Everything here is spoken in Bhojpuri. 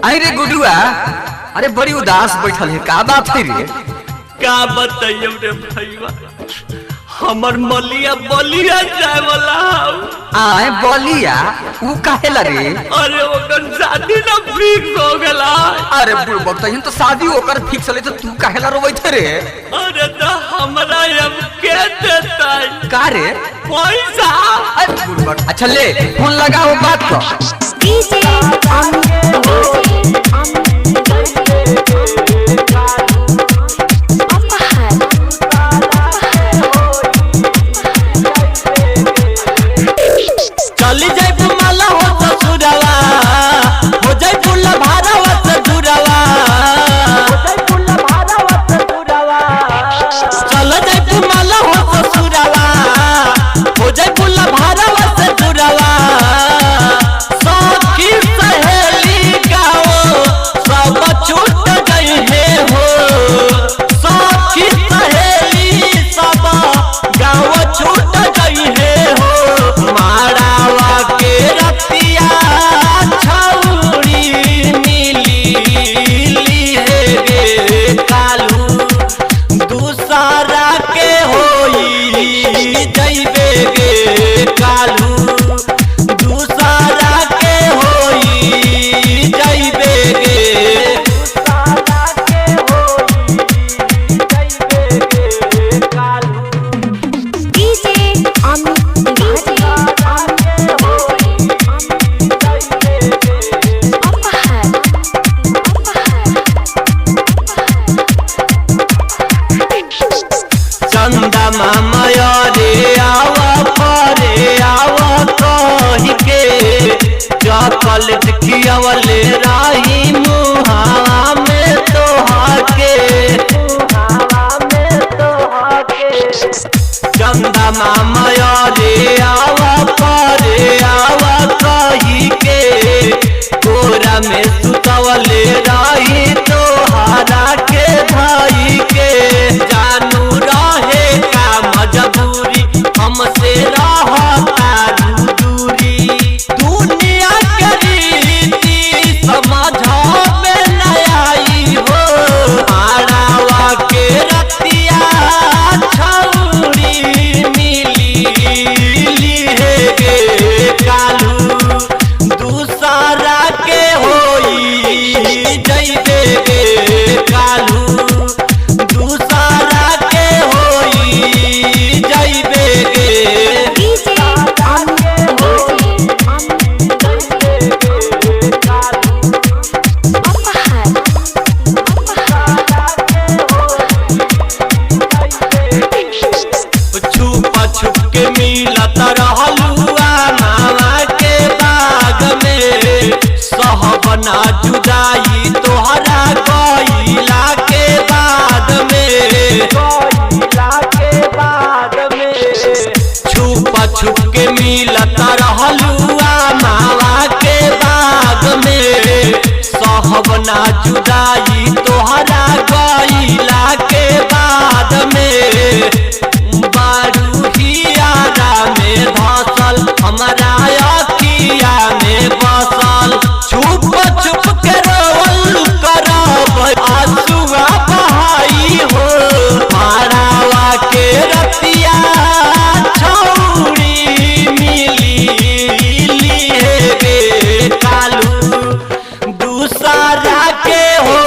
अरे गुडुआ, अरे बड़ी उदास बैठल है, का बात है रे? का बताइए रे भैया, हमर मलिया बलिया जाए वाला आए बलिया ऊ काहेला रे? अरे ओकर शादी ना फिक्स हो गला। अरे बुड़बक तो शादी ओकर फिक्स ले तो तू काहेला रोवैत रे? अरे तो हमरा अब के देताई का रे? पैसा। अरे बुड़बक, अच्छा ले फोन लगाओ बात कर। डीजे चली जाए माला हो ससुरवा, हो जाए पुल्ला भारावा ससुरवा, चल जाए माला हो ससुरवा, हो जाए पुल्ला भारावा ससुरवा। सखी सहेली गाओ सब छूट गई है हो, सखी सहेली सब गाओ छूट गई है हो। मारावा के रतिया छौड़ी मिली है गे कालू, दूसरा के होई जइबे गे कालू, दूसरा के होई जइबे गे, दूसरा के होई जइबे गे कालू। डीजे चंदा मामा रे आवा परे आवा कही के, चॉकलेट खियावले राही मुहावा में तोहाके, चंदा मामा रे आवा परे आवा कही के, कोरा में सुतवले राही तोहारा के भाई के। जानू रहे का मजबूरी, हमसे रहता दूरी, दुनिया के रीति समझ में न आई हो। मारावा के रतिया छौड़ी मिली है गे कालू, दूसरा के होई जइबे गे कालू, दूसरा के होई जइबे गे। छुप छुप के मिलत रहलुआ मामा के बाग में, सहबना जुदाई तोहरा गइला के बाद में, छुप छुप के मिलत रहलुआ मामा के बाग में, सहबना जुदाई तोहरा गइला के बाद में। बारू हियारा में धसल हमारा अखिया में बसल, छुप छुप के रोल करब आंसुआ बहाई हो। मारावा के रतिया छौड़ी मिली है गे कालू, दूसरा के हो